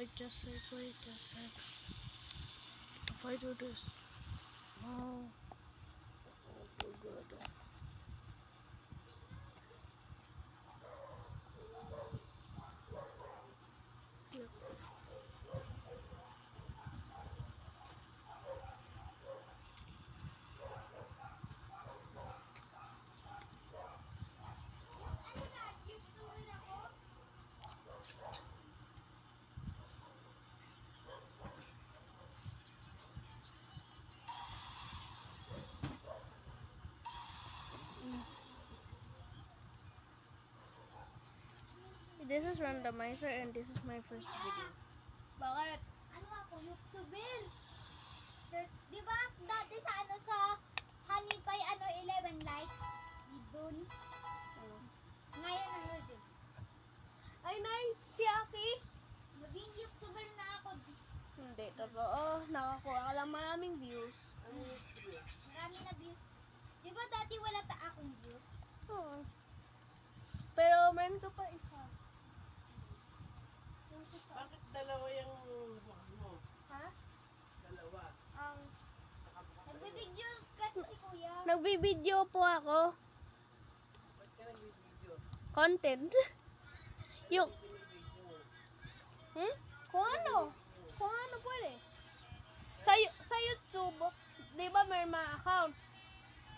Wait a sec. If I do this, no. Oh, so good. Yep. This is randomizer and this is my first video. Bakit? Ano ako, YouTuber? Di ba dati sa Honey Pie 11 likes? Doon. Ngayon ano din? Ay, Nay! Si Aki! Maging YouTuber na ako. Hindi, totoo. Nakakuha ka lang maraming views. Marami na views. Di ba dati wala akong views? Oo. Pero meron ka pa isa. Bakit dalawa yung bukas mo? Ha? Dalawa. Nagbibideo kasi si Kuya. Nagbibideo po ako. Ba't ka nagbibideo? Content. Yung, Ano binibideo mo? Kung ano? Kung ano pwede. Sa YouTube, di ba may mga accounts?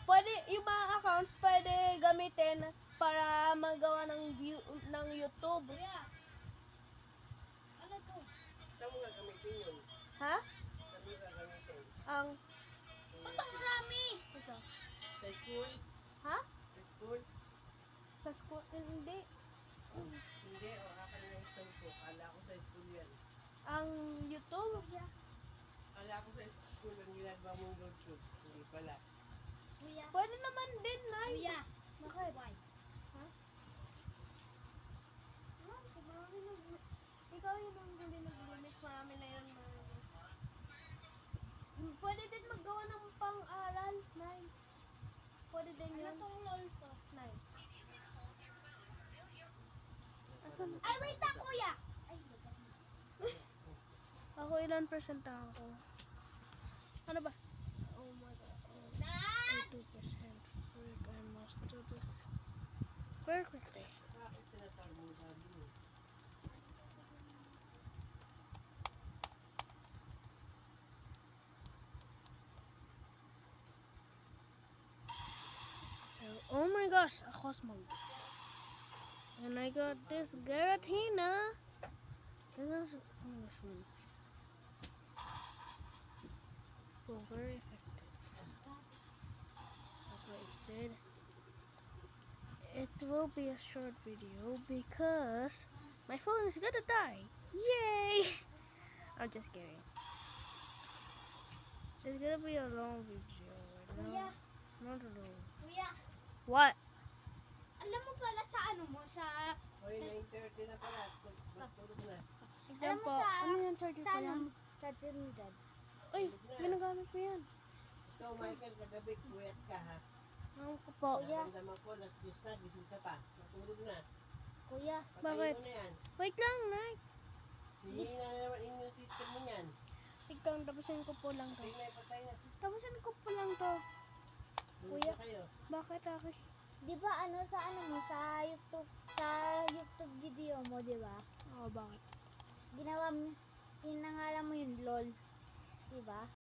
Pwede, yung mga accounts pwede gamitin para magawa ng YouTube. Kuya. Ano to? Saan mo gagamitin yun? Ha? Saan mo gagamitin? Ang, Ba't ang marami? ito. Sa school? Ha? Sa school? Sa school, hindi. Hindi, o akin na yung ko. Kala ko sa school yan. Ang YouTube? Kuya. Kala ko sa school ang ginagawa mong YouTube. Hindi pala. Kuya. Pwede naman din, Nay. Kuya. Bakit? Why? Ha? Marami na. Ikaw yung ang huli nag-limit. Marami na yun. Pwede din maggawa ng pang-aral, Nay. Pwede din Ano yun. tong lol to? Nay. Asan? Ay, wait na, Kuya. Ay, Ako ilan percent ako? Ano ba? Oh my god. Dad! 82%. Wait, I must do this very quickly. Bakit tinatawag mo daddy mo? Oh my gosh, a Cosmo. And I got this Garatina. This is this one. Oh, very effective. Upgraded. It will be a short video because my phone is gonna die. Yay! I'm just kidding. It's gonna be a long video. Kuya. Not a long. Kuya. What? Alam mo pala sa ano mo, sa... Hoy, 9:30 na pala. Tulog na. Exam po. sa... Ano yan, charger Sa pa yan? ano? Sa Trinidad. Uy, ginagamit ko yan. Ikaw, Michael, kagabi, kuwet ka ha. Ano ko po? Kuya. Naramdaman ko, alas 10 na, gising ka pa. Matulog na. Kuya. Patayin Bakit? mo na yan. Wait lang, Nay. Hihina na naman immune system mo yan. Ikaw, tapusin ko po lang to. Patay na. Tapusin ko po lang to. Tulog Kuya. na kayo. Bakit ako? Di ba ano sa ano mo, sa YouTube video mo, di ba? Oo, bakit? Ginawa mo, pinangalan mo yung LOL. Di ba?